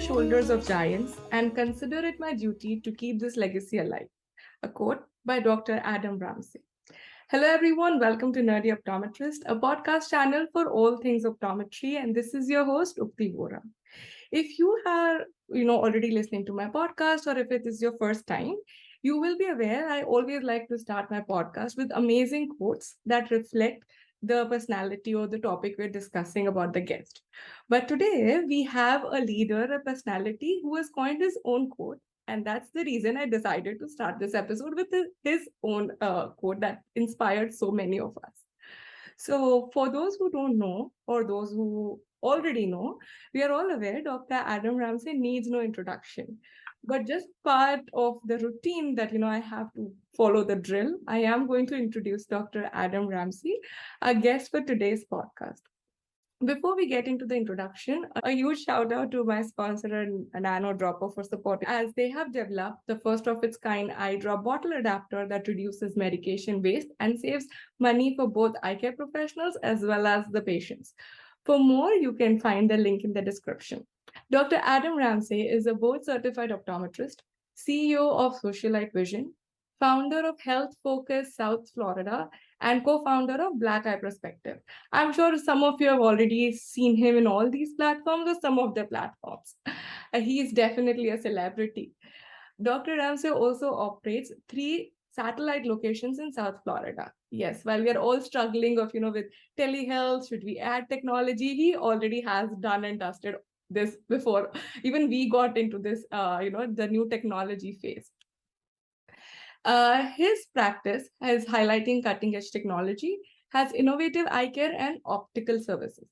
shoulders of giants and consider it my duty to keep this legacy alive. A quote by Dr. Adam Ramsey. Hello, everyone. Welcome to Nerdy Optometrist, a podcast channel for all things optometry. And this is your host, Upti Vora. If you are, already listening to my podcast, or if it is your first time, you will be aware I always like to start my podcast with amazing quotes that reflect the personality or the topic we're discussing about the guest. But today we have a leader, a personality who has coined his own quote. And that's the reason I decided to start this episode with his own quote that inspired so many of us. So, for those who don't know, or those who already know, we are all aware Dr. Adam Ramsey needs no introduction. But just part of the routine that I have to follow the drill, I am going to introduce Dr. Adam Ramsey, our guest for today's podcast. Before we get into the introduction, a huge shout out to my sponsor, Nano Dropper, for support, as they have developed the first of its kind eye drop bottle adapter that reduces medication waste and saves money for both eye care professionals as well as the patients. For more, you can find the link in the description. Dr. Adam Ramsey is a board certified optometrist, CEO of Socialite Vision, founder of Health Focus South Florida, and co founder of Black Eye Perspective. I'm sure some of you have already seen him in all these platforms or some of the platforms. He is definitely a celebrity. Dr. Ramsey also operates 3 satellite locations in South Florida. Yes, while we are all struggling with telehealth, should we add technology? He already has done and dusted this before. Even we got into this, the new technology phase. His practice is highlighting cutting edge technology, has innovative eye care and optical services.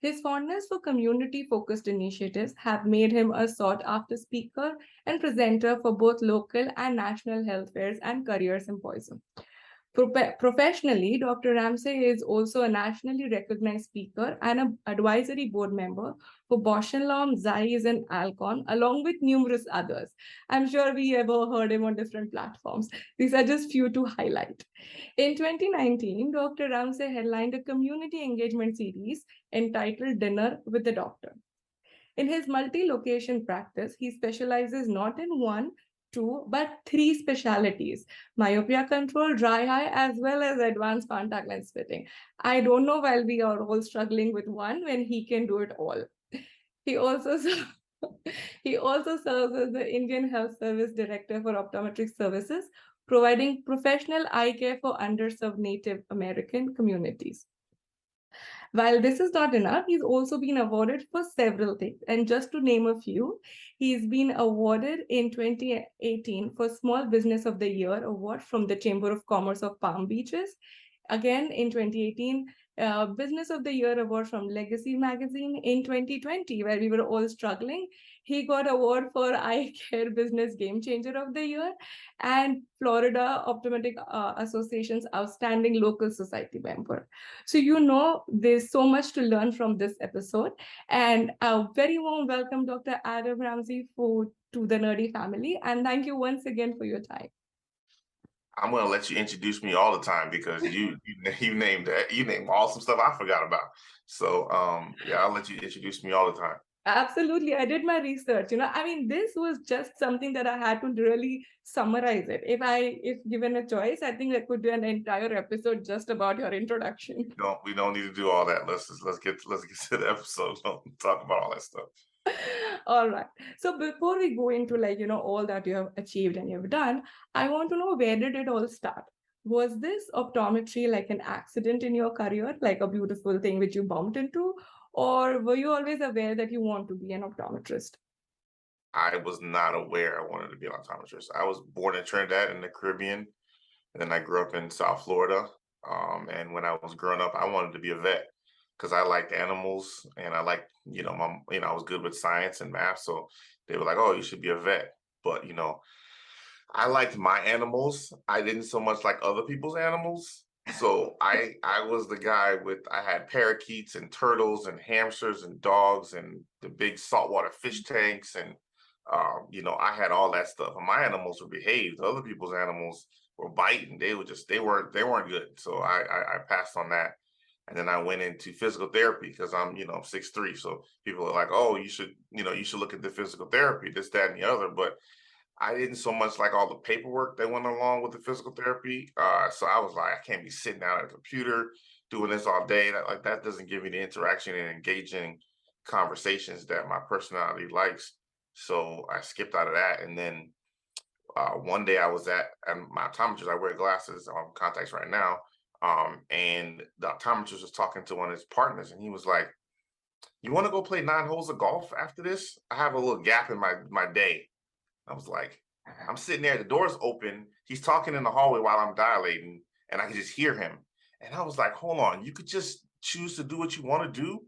His fondness for community focused initiatives have made him a sought after speaker and presenter for both local and national health fairs and career symposium. Professionally, Dr. Ramsey is also a nationally recognized speaker and an advisory board member for Bausch& Lomb, Zeiss, and Alcon, along with numerous others. I'm sure we ever heard him on different platforms. These are just few to highlight. In 2019, Dr. Ramsey headlined a community engagement series entitled Dinner with the Doctor. In his multi-location practice, he specializes not in one, two, but 3 specialties: myopia control, dry eye, as well as advanced contact lens fitting. I don't know why we are all struggling with one when he can do it all. He also he also serves as the Indian Health Service Director for Optometric Services, providing professional eye care for underserved Native American communities. While this is not enough, he's also been awarded for several things. And just to name a few, he's been awarded in 2018 for Small Business of the Year award from the Chamber of Commerce of Palm Beaches. Again, in 2018, Business of the Year award from Legacy Magazine. In 2020, where we were all struggling, he got award for Eye Care Business Game Changer of the Year and Florida Optometric Association's Outstanding Local Society member. So there's so much to learn from this episode. And a very warm welcome, Dr. Adam Ramsey, to the Nerdy family. And thank you once again for your time. I'm gonna let you introduce me all the time because you named awesome stuff I forgot about. So I'll let you introduce me all the time. Absolutely. I did my research. This was just something that I had to really summarize it. If given a choice, I think I could do an entire episode just about your introduction. We don't need to do all that. Let's get to the episode. Don't talk about all that stuff. All right. So before we go into all that you have achieved and you've done, I want to know, where did it all start? Was this optometry like an accident in your career, like a beautiful thing which you bumped into? Or were you always aware that you want to be an optometrist? I was not aware I wanted to be an optometrist. I was born in Trinidad in the Caribbean, and then I grew up in South Florida. And when I was growing up, I wanted to be a vet because I liked animals and I liked, I was good with science and math. So they were like, oh, you should be a vet. But, I liked my animals. I didn't so much like other people's animals. So I was the guy I had parakeets and turtles and hamsters and dogs and the big saltwater fish tanks. And, I had all that stuff. And my animals were behaved. Other people's animals were biting. They weren't good. So I passed on that. And then I went into physical therapy because I'm, 6'3". So people are like, oh, you should look at the physical therapy, this, that, and the other. But I didn't so much like all the paperwork that went along with the physical therapy. So I was like, I can't be sitting down at a computer doing this all day. That doesn't give me the interaction and engaging conversations that my personality likes. So I skipped out of that. And then one day I was at my optometrist. I wear glasses, contacts right now. And the optometrist was talking to one of his partners, and he was like, "You want to go play 9 holes of golf after this? I have a little gap in my day." I was like, I'm sitting there, the door's open. He's talking in the hallway while I'm dilating, and I can just hear him. And I was like, hold on, you could just choose to do what you want to do.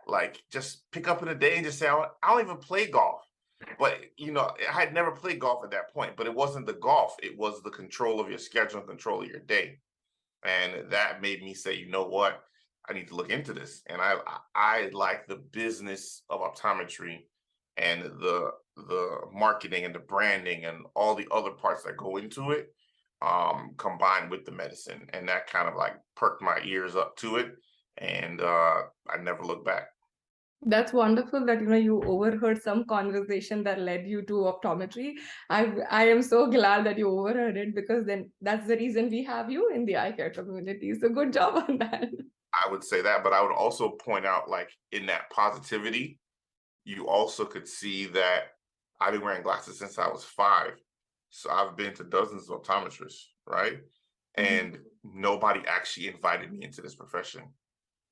Like, just pick up in a day and just say, I don't even play golf. But, I had never played golf at that point, but it wasn't the golf. It was the control of your schedule and control of your day. And that made me say, you know what? I need to look into this. And I like the business of optometry and the marketing and the branding and all the other parts that go into it, combined with the medicine. And that kind of like perked my ears up to it. And I never looked back. That's wonderful that you overheard some conversation that led you to optometry. I am so glad that you overheard it, because then that's the reason we have you in the eye care community. So good job on that. I would say that, but I would also point out, like, in that positivity, you also could see that I've been wearing glasses since I was 5. So I've been to dozens of optometrists, right? Mhm. And nobody actually invited me into this profession.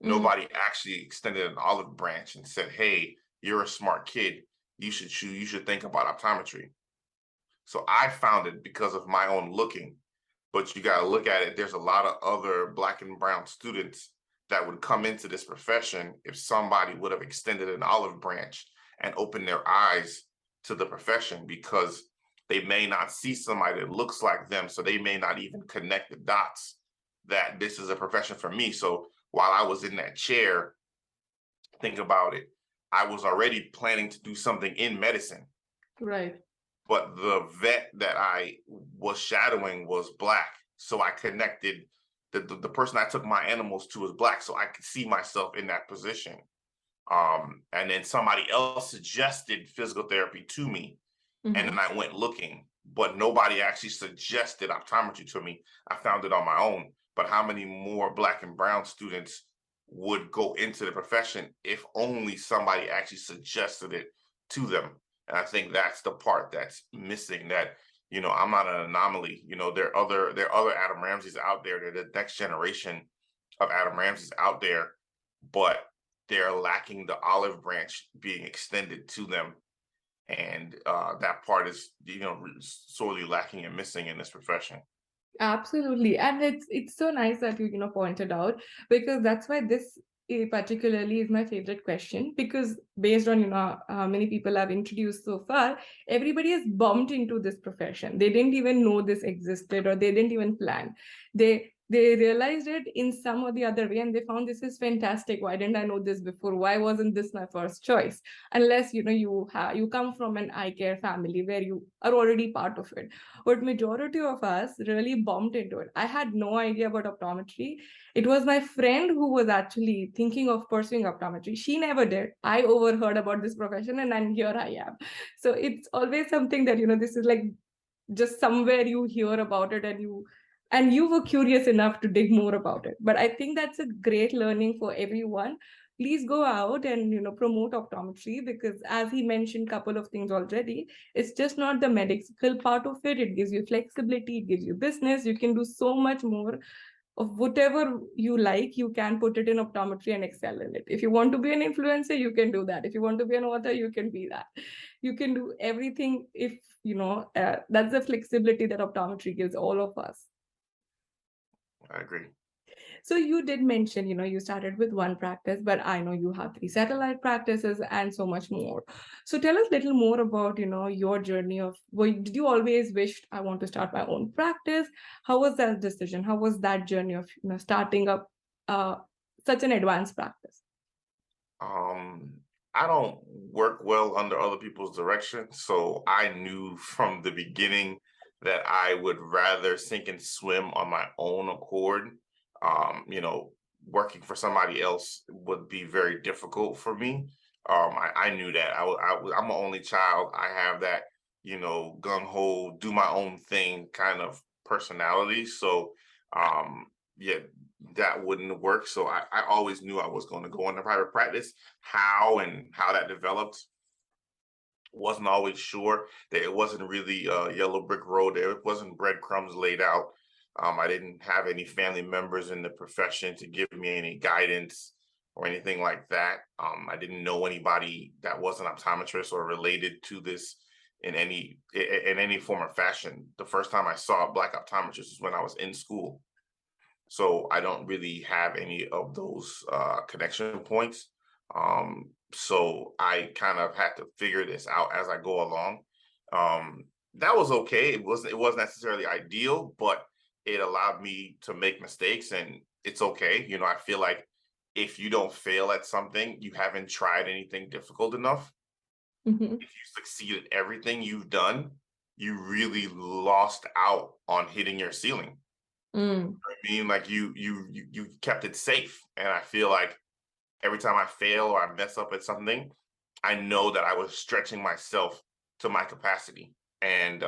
Mhm. Nobody actually extended an olive branch and said, "Hey, you're a smart kid. You should think about optometry." So I found it because of my own looking. But you got to look at it. There's a lot of other Black and brown students that would come into this profession if somebody would have extended an olive branch and opened their eyes to the profession, because they may not see somebody that looks like them. So they may not even connect the dots that this is a profession for me. So while I was in that chair, think about it, I was already planning to do something in medicine, Right. but the vet that I was shadowing was Black. So I connected, the person I took my animals to was Black. So I could see myself in that position. And then somebody else suggested physical therapy to me. And Mhm. then I went looking, but nobody actually suggested optometry to me. I found it on my own. But how many more Black and brown students would go into the profession if only somebody actually suggested it to them? And I think that's the part that's missing, that, I'm not an anomaly. There are other Adam Ramseys out there. They're the next generation of Adam Ramseys out there, but they're lacking the olive branch being extended to them. And that part is, sorely lacking and missing in this profession. Absolutely. And it's so nice that you pointed out, because that's why this particularly is my favorite question, because based on how many people I've introduced so far, everybody has bumped into this profession. They didn't even know this existed, or they didn't even plan. They realized it in some or the other way, and they found this is fantastic. Why didn't I know this before? Why wasn't this my first choice? Unless you come from an eye care family where you are already part of it. But majority of us really bumped into it. I had no idea about optometry. It was my friend who was actually thinking of pursuing optometry. She never did. I overheard about this profession, and then here I am. So it's always something that this is like just somewhere you hear about it, and you were curious enough to dig more about it. But I think that's a great learning for everyone. Please go out and promote optometry, because as he mentioned couple of things already, it's just not the medical part of it. It gives you flexibility, it gives you business. You can do so much more of whatever you like. You can put it in optometry and excel in it. If you want to be an influencer, you can do that. If you want to be an author, you can be that. You can do everything. If that's the flexibility that optometry gives all of us. I agree. So you did mention, you started with one practice, but I know you have 3 satellite practices and so much more. So tell us a little more about, your journey of, did you always wish I want to start my own practice? How was that decision? How was that journey of, starting up such an advanced practice? Um, I don't work well under other people's direction, so I knew from the beginning that I would rather sink and swim on my own accord. Um, you know, working for somebody else would be very difficult for me. I knew that. I'm an only child. I have that, gung ho, do my own thing kind of personality. So, yeah, that wouldn't work. So I always knew I was going to go into private practice. How that developed, wasn't always sure. That it wasn't really a yellow brick road. There wasn't breadcrumbs laid out. I didn't have any family members in the profession to give me any guidance or anything like that. I didn't know anybody that was an optometrist or related to this in any form or fashion. The first time I saw a Black optometrist was when I was in school. So I don't really have any of those connection points. So I kind of had to figure this out as I go along. That was okay. It wasn't necessarily ideal, but it allowed me to make mistakes, and it's okay. I feel like if you don't fail at something, you haven't tried anything difficult enough. Mm-hmm. If you succeed at everything you've done, you really lost out on hitting your ceiling. Mm. I mean, like you kept it safe, and I feel like every time I fail or I mess up at something, I know that I was stretching myself to my capacity. And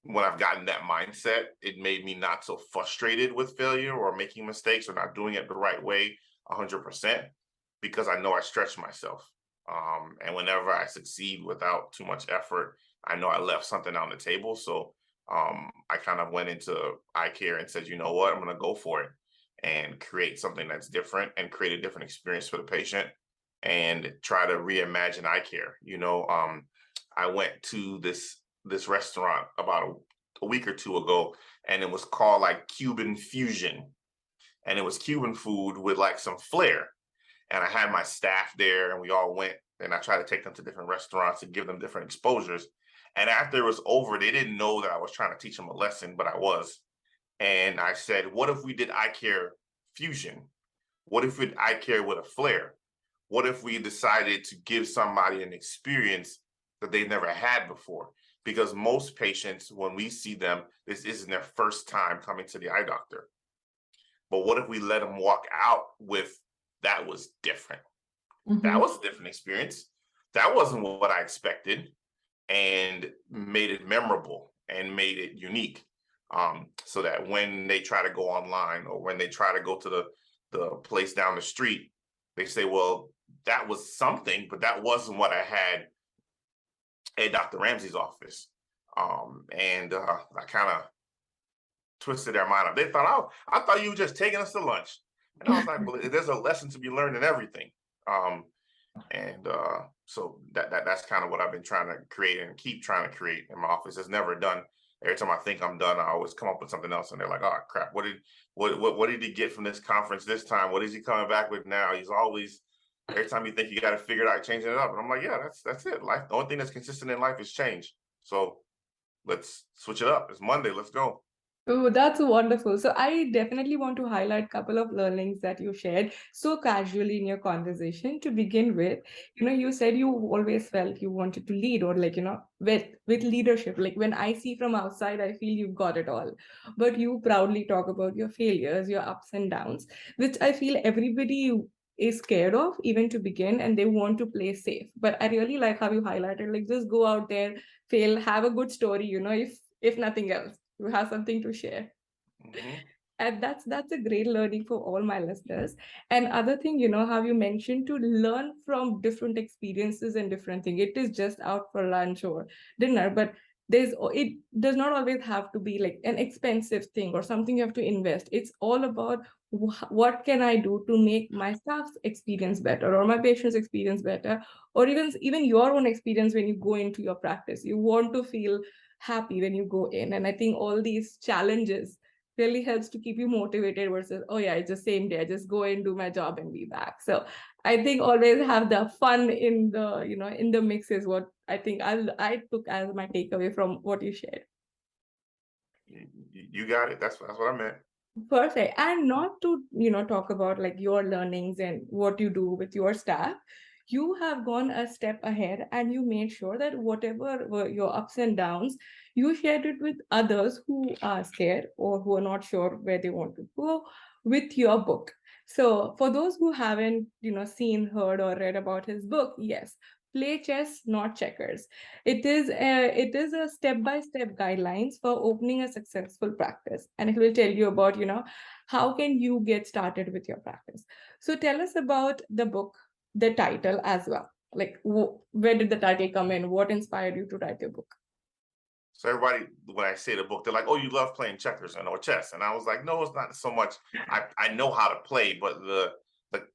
when I've gotten that mindset, it made me not so frustrated with failure or making mistakes or not doing it the right way 100%, because I know I stretched myself. And whenever I succeed without too much effort, I know I left something on the table. So I kind of went into eye care and said, you know what, I'm going to go for it and create something that's different and create a different experience for the patient and try to reimagine eye care. I went to this restaurant about a week or two ago, and it was called like Cuban Fusion, and it was Cuban food with like some flair. And I had my staff there, and we all went, and I tried to take them to different restaurants and give them different exposures. And after it was over, they didn't know that I was trying to teach them a lesson, but I was. And I said, what if we did eye care fusion? What if we did eye care with a flair? What if we decided to give somebody an experience that they've never had before? Because most patients, when we see them, this isn't their first time coming to the eye doctor. But what if we let them walk out with, that was different? That Mm-hmm. was a different experience. That wasn't what I expected, and made it memorable and made it unique. So that when they try to go online or when they try to go to the place down the street, they say, well, that was something, but that wasn't what I had at Dr. Ramsey's office. And I kind of twisted their mind up. They thought, oh, I thought you were just taking us to lunch. And I was like, well, there's a lesson to be learned in everything. And so that's kind of what I've been trying to create and keep trying to create in my office. It's never done. Every time I think I'm done, I always come up with something else, and they're like, "Oh crap! What did he get from this conference this time? What is he coming back with now?" He's always, every time you think you got to figure it out, changing it up. And I'm like, "Yeah, that's it. Life. The only thing that's consistent in life is change. So let's switch it up. It's Monday. Let's go." Oh, that's wonderful. So I definitely want to highlight a couple of learnings that you shared so casually in your conversation. To begin with, you said you always felt you wanted to lead, or like, with leadership. Like when I see from outside, I feel you've got it all. But you proudly talk about your failures, your ups and downs, which I feel everybody is scared of, even to begin, and they want to play safe. But I really like how you highlighted, like, just go out there, fail, have a good story, if nothing else you have something to share. Mm-hmm. And that's a great learning for all my listeners. And other thing, how you mentioned to learn from different experiences and different things. It is just out for lunch or dinner, but it does not always have to be like an expensive thing or something you have to invest. It's all about what can I do to make my staff's experience better or my patient's experience better, or even your own experience when you go into your practice. You want to feel happy when you go in. And I think all these challenges really helps to keep you motivated versus, oh yeah, it's the same day, I just go in, do my job and be back. So I think always have the fun in the mix is what I think I took as my takeaway from what you shared. You got it. That's what I meant. Perfect. And not to, talk about like your learnings and what you do with your staff, you have gone a step ahead and you made sure that whatever were your ups and downs, you shared it with others who are scared or who are not sure where they want to go with your book. So for those who haven't, seen, heard, or read about his book, yes, play chess, not checkers. It is a step-by-step guidelines for opening a successful practice, and it will tell you about, how can you get started with your practice. So tell us about the book, the title as well. Like, where did the title come in? What inspired you to write your book? So everybody, when I say the book, they're like, "Oh, you love playing checkers or chess," and I was like, "No, it's not so much. I know how to play, but the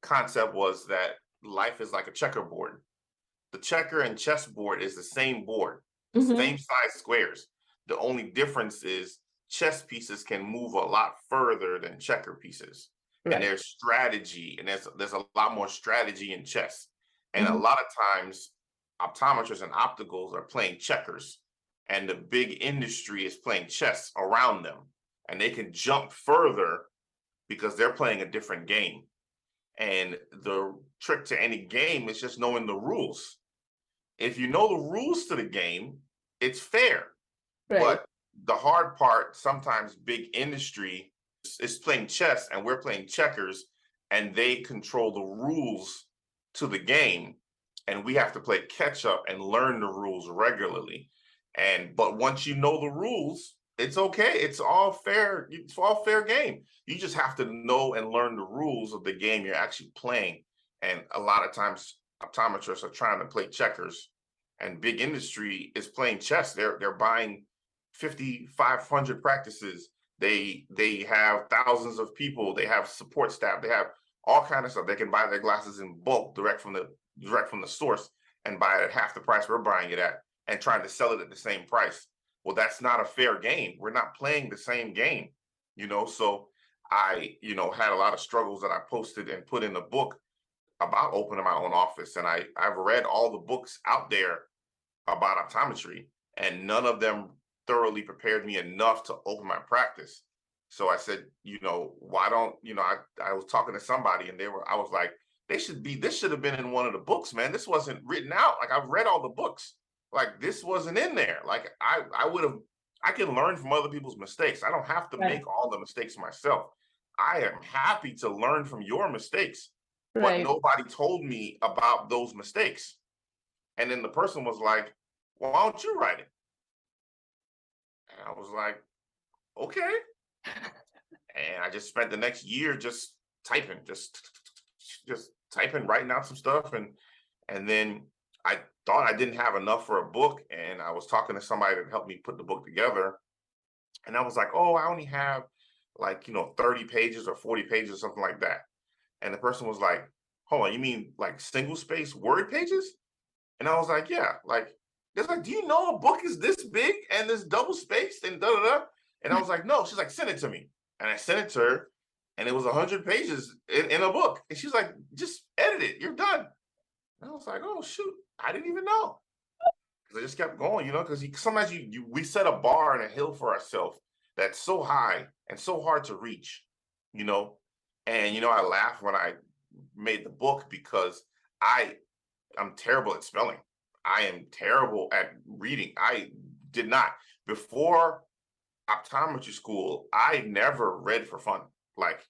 concept was that life is like a checkerboard. The checker and chessboard is the same board, Mm-hmm. same size squares. The only difference is chess pieces can move a lot further than checker pieces. And Right. there's strategy, and there's a lot more strategy in chess. And a Mm-hmm. lot of times optometrists and opticals are playing checkers, and the big industry is playing chess around them. And they can jump further because they're playing a different game. And the trick to any game is just knowing the rules. If you know the rules to the game, it's fair. Right. But the hard part, sometimes big industry is playing chess and we're playing checkers, and they control the rules to the game. And we have to play catch up and learn the rules regularly. But once you know the rules, it's okay. It's all fair. It's all fair game. You just have to know and learn the rules of the game you're actually playing. And a lot of times optometrists are trying to play checkers, and big industry is playing chess. They're buying 5,500 practices. They have thousands of people. They have support staff. They have all kind of stuff. They can buy their glasses in bulk direct from the source and buy it at half the price we're buying it at, and trying to sell it at the same price. Well, that's not a fair game. We're not playing the same game. So I, had a lot of struggles that I posted and put in the book about opening my own office. And I've read all the books out there about optometry, and none of them thoroughly prepared me enough to open my practice. So I said, why don't, I was talking to somebody, and I was like, this should have been in one of the books, man. This wasn't written out. Like, I've read all the books. Like, this wasn't in there. Like, I can learn from other people's mistakes. I don't have to Right. make all the mistakes myself. I am happy to learn from your mistakes, but Right. nobody told me about those mistakes. And then the person was like, "Well, why don't you write it?" And I was like, "Okay." And I just spent the next year just typing, just typing, writing out some stuff, and then I thought I didn't have enough for a book, and I was talking to somebody that helped me put the book together, and I was like, "Oh, I only have like 30 pages or 40 pages or something like that." And the person was like, "Hold on, you mean like single space word pages?" And I was like, "Yeah." Like, it's like, "Do you know a book is this big and this double spaced and da da da?" And I was like, "No." She's like, "Send it to me." And I sent it to her, and it was 100 pages in a book. And she's like, "Just edit it. You're done." And I was like, "Oh shoot, I didn't even know." Because I just kept going, because sometimes we set a bar and a hill for ourselves that's so high and so hard to reach, you know. And I laughed when I made the book because I'm terrible at spelling. I am terrible at reading. I did not. Before optometry school, I never read for fun. Like,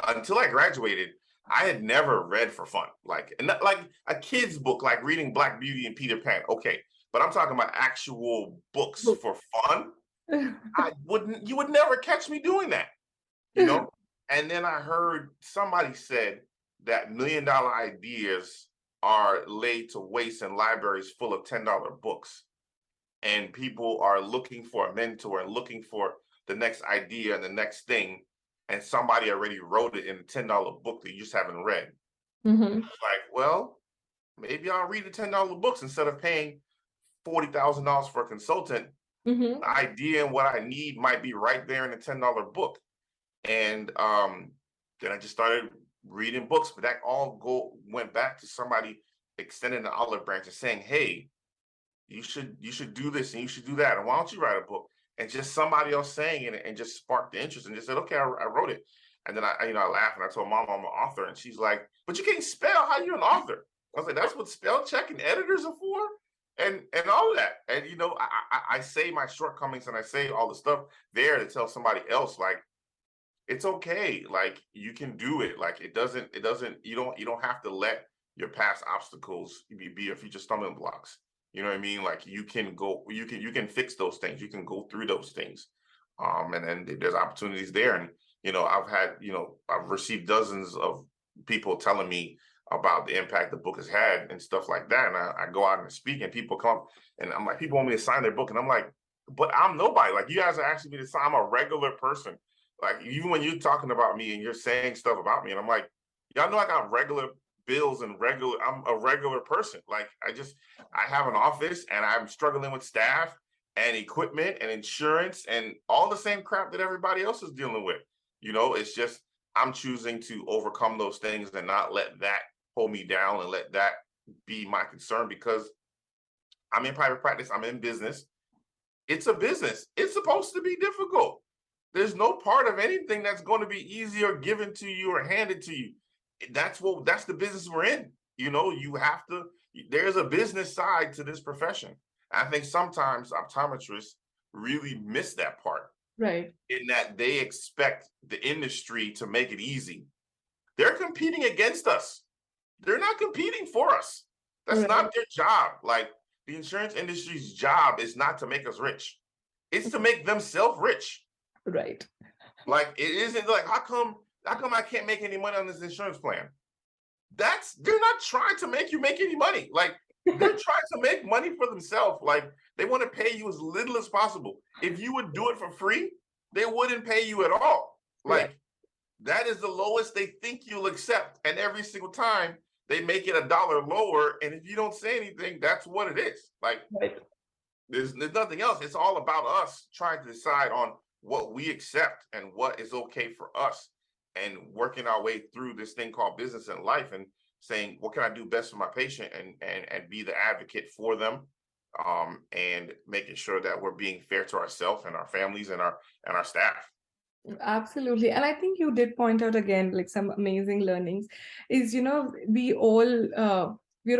until I graduated, I had never read for fun. Like, and like a kid's book, like reading Black Beauty and Peter Pan. Okay. But I'm talking about actual books Book. for fun. You would never catch me doing that, you know? And then I heard somebody said that $1 million ideas are laid to waste in libraries full of $10 books. And people are looking for a mentor and looking for the next idea and the next thing. And somebody already wrote it in a $10 book that you just haven't read. Mm-hmm. Like, well, maybe I'll read the $10 books instead of paying $40,000 for a consultant. Mm-hmm. The idea and what I need might be right there in the $10 book. And then I just started reading books, but that all went back to somebody extending the olive branch and saying, "Hey, you should do this and you should do that, and why don't you write a book?" And just somebody else saying it, and just sparked the interest, and just said, "Okay, I wrote it." And then I laughed and I told Mom I'm an author, and she's like, "But you can't spell. How you an author?" I was like, "That's what spell check and editors are for." And all of that. And I say my shortcomings and I say all the stuff there to tell somebody else, like, It's okay. Like you can do it. Like you don't have to let your past obstacles be your future stumbling blocks. You know what I mean? Like you can fix those things. You can go through those things. And then there's opportunities there. And, I've received dozens of people telling me about the impact the book has had and stuff like that. And I go out and speak and people come and I'm like, people want me to sign their book. And I'm like, but I'm nobody. Like you guys are asking me to sign. I'm a regular person. Like even when you're talking about me and you're saying stuff about me, and I'm like, y'all know I got regular bills and I'm a regular person. Like I have an office and I'm struggling with staff and equipment and insurance and all the same crap that everybody else is dealing with. It's just I'm choosing to overcome those things and not let that hold me down and let that be my concern because I'm in private practice, I'm in business. It's a business. It's supposed to be difficult. There's no part of anything that's going to be easy or given to you or handed to you. That's the business we're in. There's a business side to this profession. I think sometimes optometrists really miss that part. Right. In that they expect the industry to make it easy. They're competing against us. They're not competing for us. That's Right. not their job. Like the insurance industry's job is not to make us rich. It's to make themselves rich. Right. Like it isn't like how come I can't make any money on this insurance plan? They're not trying to make you make any money. Like they're trying to make money for themselves. Like they want to pay you as little as possible. If you would do it for free, they wouldn't pay you at all. Like that is the lowest they think you'll accept. And every single time they make it $1 lower. And if you don't say anything, that's what it is. Like there's nothing else. It's all about us trying to decide on what we accept and what is okay for us and working our way through this thing called business and life and saying, what can I do best for my patient and be the advocate for them, and making sure that we're being fair to ourselves and our families and our staff. Absolutely. And I think you did point out again, like some amazing learnings is, we're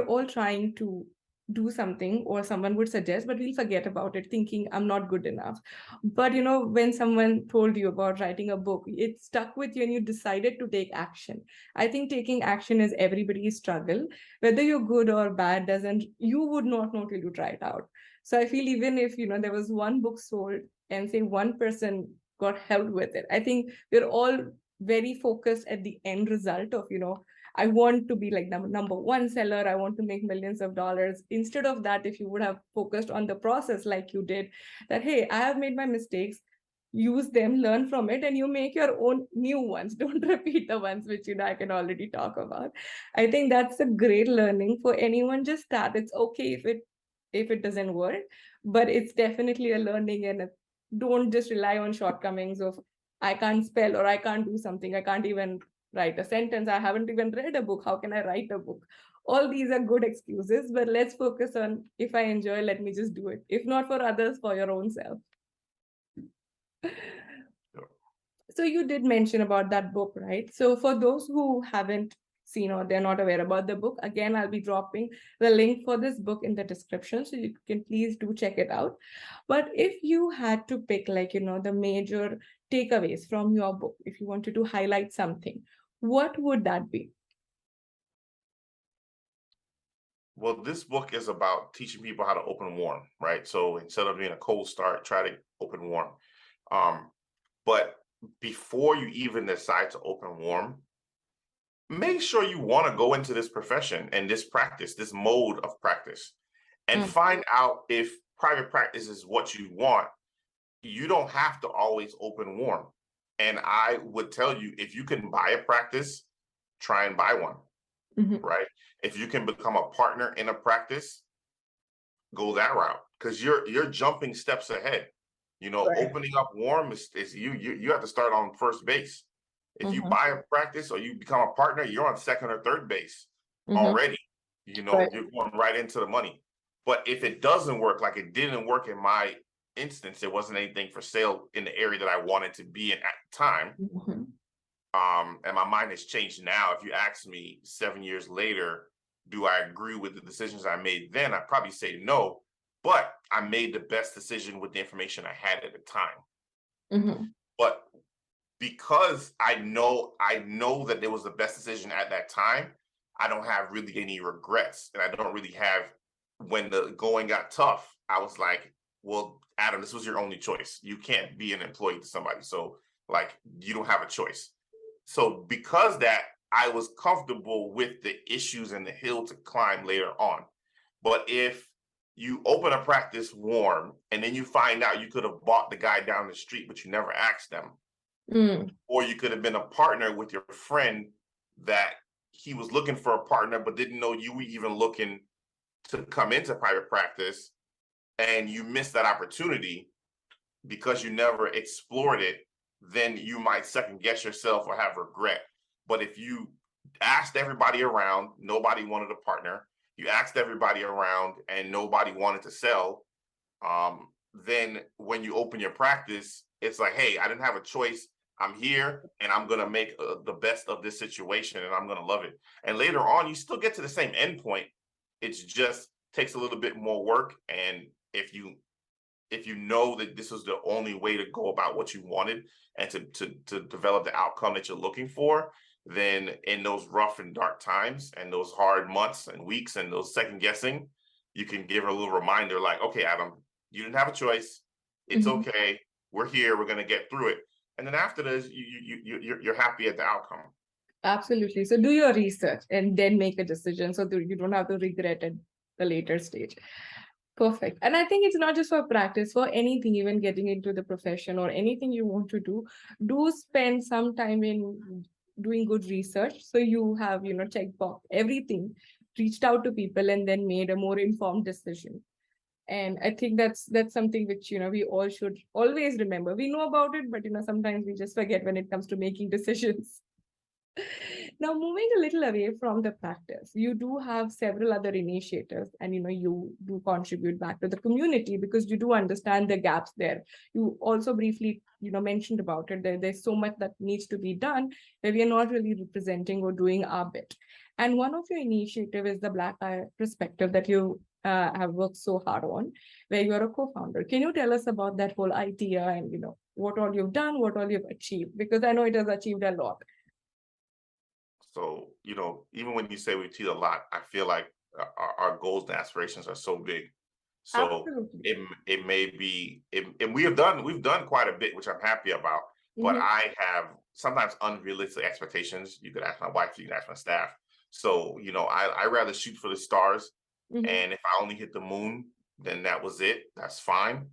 all trying to do something or someone would suggest, but we'll forget about it thinking I'm not good enough. But, when someone told you about writing a book, it stuck with you and you decided to take action. I think taking action is everybody's struggle. Whether you're good or bad you would not know till you try it out. So I feel even if, there was one book sold and say one person got helped with it. I think we're all very focused at the end result of, I want to be like number one seller. I want to make millions of dollars. Instead of that, if you would have focused on the process like you did, that, hey, I have made my mistakes, use them, learn from it, and you make your own new ones. Don't repeat the ones which, I can already talk about. I think that's a great learning for anyone. Just start. It's okay if it doesn't work, but it's definitely a learning and don't just rely on shortcomings of I can't spell or I can't do something. I can't even write a sentence. I haven't even read a book. How can I write a book? All these are good excuses, but let's focus on if I enjoy, let me just do it. If not for others, for your own self. So you did mention about that book, right? So for those who haven't seen or they're not aware about the book, again, I'll be dropping the link for this book in the description, so you can please do check it out. But if you had to pick the major takeaways from your book, if you wanted to highlight something, what would that be? Well, this book is about teaching people how to open warm, right? So instead of being a cold start, try to open warm. But before you even decide to open warm, make sure you want to go into this profession and this practice, this mode of practice, and find out if private practice is what you want. You don't have to always open warm. And I would tell you, if you can buy a practice, try and buy one, right? If you can become a partner in a practice, go that route, because you're jumping steps ahead. Opening up warm is you have to start on first base. If you buy a practice or you become a partner, you're on second or third base already. You're going right into the money. But if it doesn't work, like it didn't work in my instance, there wasn't anything for sale in the area that I wanted to be in at the time. And my mind has changed now. If you ask me 7 years later, do I agree with the decisions I made then? I'd probably say no, but I made the best decision with the information I had at the time. But because I know that it was the best decision at that time, I don't have really any regrets. And I don't really have, when the going got tough, I was like, well, Adam, this was your only choice. You can't be an employee to somebody. So like you don't have a choice. So because that, I was comfortable with the issues and the hill to climb later on. But if you open a practice warm and then you find out you could have bought the guy down the street, but you never asked them, or you could have been a partner with your friend that he was looking for a partner, but didn't know you were even looking to come into private practice, and you missed that opportunity because you never explored it, then you might second guess yourself or have regret. But if you asked everybody around, nobody wanted a partner, you asked everybody around and nobody wanted to sell, then when you open your practice, it's like, hey, I didn't have a choice. I'm here and I'm going to make the best of this situation and I'm going to love it. And later on, you still get to the same endpoint. It's just takes a little bit more work. And if you know that this was the only way to go about what you wanted and to develop the outcome that you're looking for, then in those rough and dark times and those hard months and weeks and those second guessing, you can give her a little reminder like, okay, Adam, you didn't have a choice. It's okay. We're here. We're going to get through it. And then after this, you're happy at the outcome. Absolutely. So do your research and then make a decision so that you don't have to regret at the later stage. Perfect. And I think it's not just for practice, for anything, even getting into the profession or anything you want to do spend some time in doing good research. So you have, checked box everything, reached out to people, and then made a more informed decision. And I think that's something which, we all should always remember. We know about it, but, sometimes we just forget when it comes to making decisions. Now, moving a little away from the practice, you do have several other initiatives and, you do contribute back to the community because you do understand the gaps there. You also briefly, mentioned about it. There's so much that needs to be done where we are not really representing or doing our bit. And one of your initiative is the Black Eye Perspective that you have worked so hard on, where you're a co-founder. Can you tell us about that whole idea and, what all you've done, what all you've achieved? Because I know it has achieved a lot. So, even when you say we achieved a lot, I feel like our goals and aspirations are so big. So it may be, and we've done quite a bit, which I'm happy about, but I have sometimes unrealistic expectations. You could ask my wife, you could ask my staff. So, I rather shoot for the stars. And if I only hit the moon, then that was it. That's fine.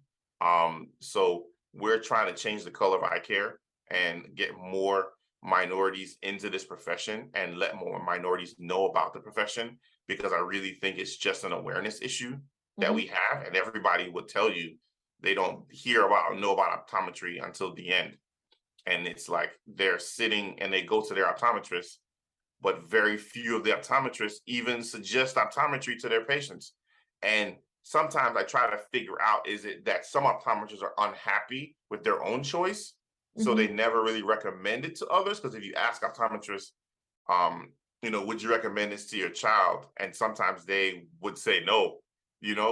So we're trying to change the color of eye care and get more minorities into this profession and let more minorities know about the profession, because I really think it's just an awareness issue that we have, and everybody would tell you they don't hear about or know about optometry until the end. And it's like they're sitting and they go to their optometrist, but very few of the optometrists even suggest optometry to their patients. And sometimes I try to figure out, is it that some optometrists are unhappy with their own choice, so they never really recommend it to others? Because if you ask optometrists, would you recommend this to your child? And sometimes they would say no,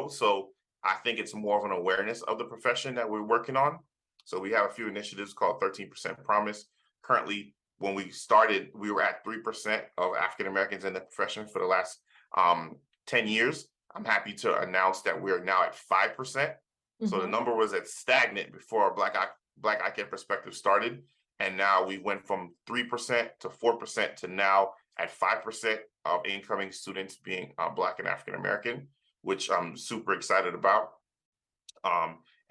So I think it's more of an awareness of the profession that we're working on. So we have a few initiatives called 13% Promise. Currently, when we started, we were at 3% of African Americans in the profession for the last 10 years. I'm happy to announce that we're now at 5%. So the number was at stagnant before Black Eye Care Perspective started. And now we went from 3% to 4% to now at 5% of incoming students being Black and African American, which I'm super excited about.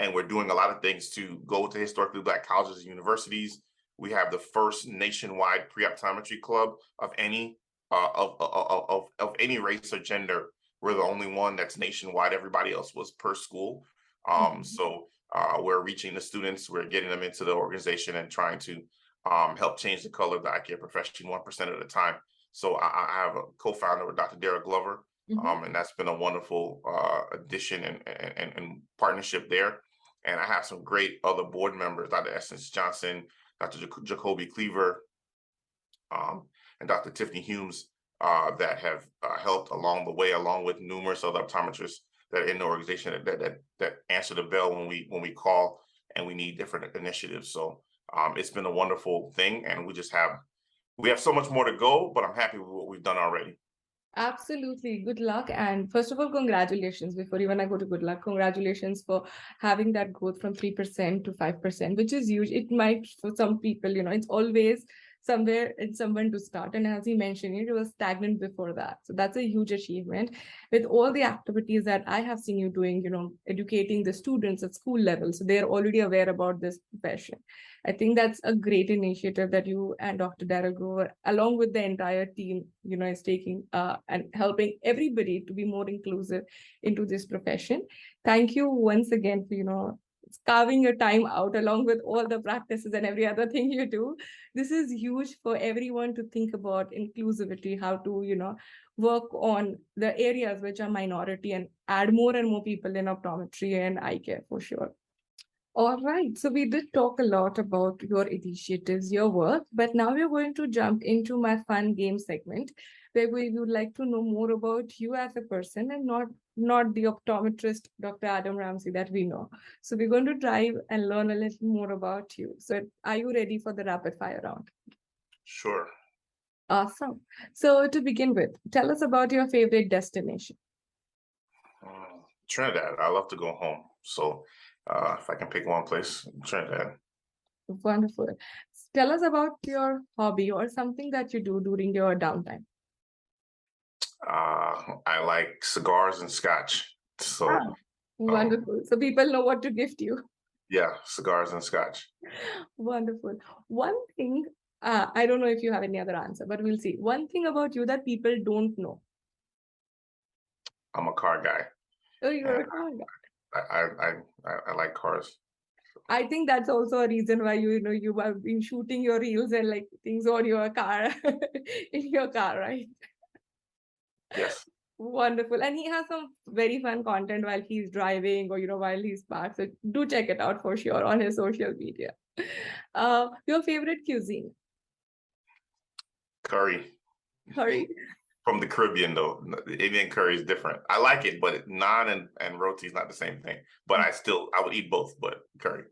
And we're doing a lot of things to go to historically Black colleges and universities. We have the first nationwide pre-optometry club of any of any race or gender. We're the only one that's nationwide. Everybody else was per school. So we're reaching the students. We're getting them into the organization and trying to help change the color of the eye care profession 1% at a time. So I have a co-founder with Dr. Derek Glover, and that's been a wonderful addition and partnership there. And I have some great other board members, Dr. Essence Johnson, Dr. Jacoby Cleaver, and Dr. Tiffany Humes, that have helped along the way, along with numerous other optometrists that are in the organization that answer the bell when we call and we need different initiatives. So It's been a wonderful thing, and we have so much more to go, but I'm happy with what we've done already. Absolutely. Good luck. And first of all, congratulations. Before even I go to good luck, congratulations for having that growth from 3% to 5%, which is huge. It might, for some people, it's always somewhere in someone to start. And as you mentioned, it was stagnant before that. So that's a huge achievement. With all the activities that I have seen you doing, educating the students at school level. So they're already aware about this profession. I think that's a great initiative that you and Dr. Darrell Grover, along with the entire team, is taking and helping everybody to be more inclusive into this profession. Thank you once again for, carving your time out along with all the practices and every other thing you do. This is huge for everyone to think about inclusivity, how to, work on the areas which are minority and add more and more people in optometry and eye care for sure. All right. So we did talk a lot about your initiatives, your work, but now we're going to jump into my fun game segment where we would like to know more about you as a person and not the optometrist, Dr. Adam Ramsey that we know. So we're going to dive and learn a little more about you. So are you ready for the rapid fire round? Sure. Awesome. So to begin with, tell us about your favorite destination. Trinidad. I love to go home. So if I can pick one place, Trinidad. Wonderful. Tell us about your hobby or something that you do during your downtime. I like cigars and scotch. So Wonderful. So people know what to gift you. yeah, cigars and scotch. Wonderful. One thing, I don't know if you have any other answer, but we'll see. One thing about you that people don't know. I'm a car guy. Oh, you're a car guy. I like cars. I think that's also a reason why you have been shooting your reels and like things on your car in your car, right? Yes. Wonderful. And he has some very fun content while he's driving or while he's parked. So do check it out for sure on his social media. Your favorite cuisine? Curry. Curry. From the Caribbean though. Indian curry is different. I like it, but naan and roti is not the same thing. But I would eat both, but curry.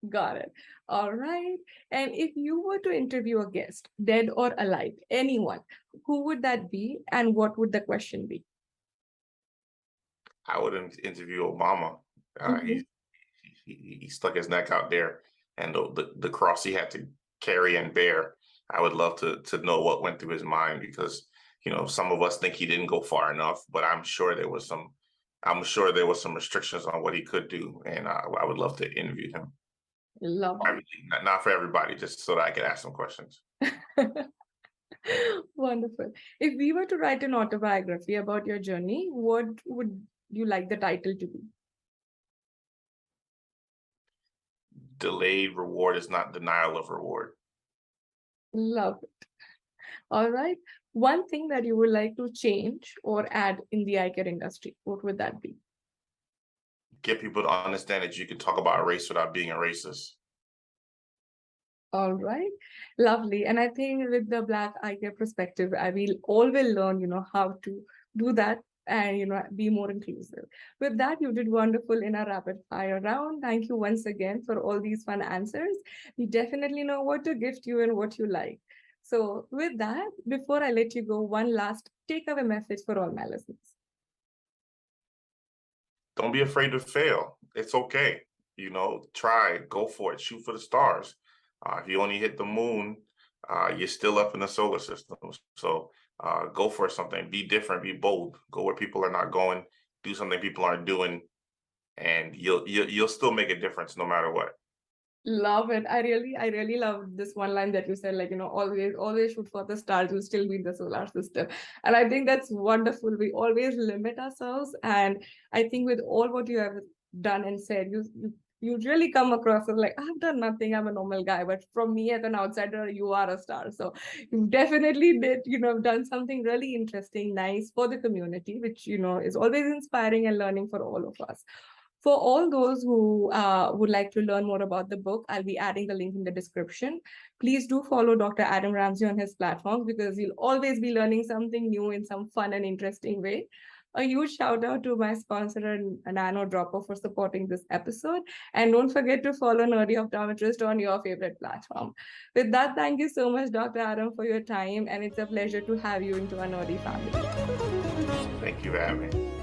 Got it. All right. And if you were to interview a guest, dead or alive, anyone, who would that be and what would the question be? I would interview Obama. Mhm. He stuck his neck out there, and the cross he had to carry and bear. I would love to know what went through his mind, because some of us think he didn't go far enough, but I'm sure there was some restrictions on what he could do, and I would love to interview him. Lovely. Not for everybody, just so that I could ask some questions. Wonderful. If we were to write an autobiography about your journey, what would you like the title to be? Delayed reward is not denial of reward. Love it. All right. One thing that you would like to change or add in the eye care industry, what would that be? Get people to understand that you can talk about race without being a racist. All right. Lovely. And I think with the Black eye care perspective, I will all will learn, how to do that and, be more inclusive. With that, you did wonderful in our rapid fire round. Thank you once again for all these fun answers. We definitely know what to gift you and what you like. So with that, before I let you go, one last takeaway message for all my listeners. Don't be afraid to fail. It's okay. Try, go for it, shoot for the stars. If you only hit the moon, you're still up in the solar system. So go for something, be different, be bold, go where people are not going, do something people aren't doing, and you'll still make a difference no matter what. Love it. I really love this one line that you said, like, always shoot for the stars, you'll still be in the solar system. And I think that's wonderful. We always limit ourselves. And I think with all what you have done and said, you really come across as like, I've done nothing, I'm a normal guy. But from me as an outsider, you are a star. So you definitely did, done something really interesting, nice for the community, which, is always inspiring and learning for all of us. For all those who would like to learn more about the book, I'll be adding the link in the description. Please do follow Dr. Adam Ramsey on his platform because you'll always be learning something new in some fun and interesting way. A huge shout out to my sponsor, Nano Dropper, for supporting this episode. And don't forget to follow Nerdy Optometrist on your favorite platform. With that, thank you so much, Dr. Adam, for your time. And it's a pleasure to have you into our Nerdy family. Thank you for having me.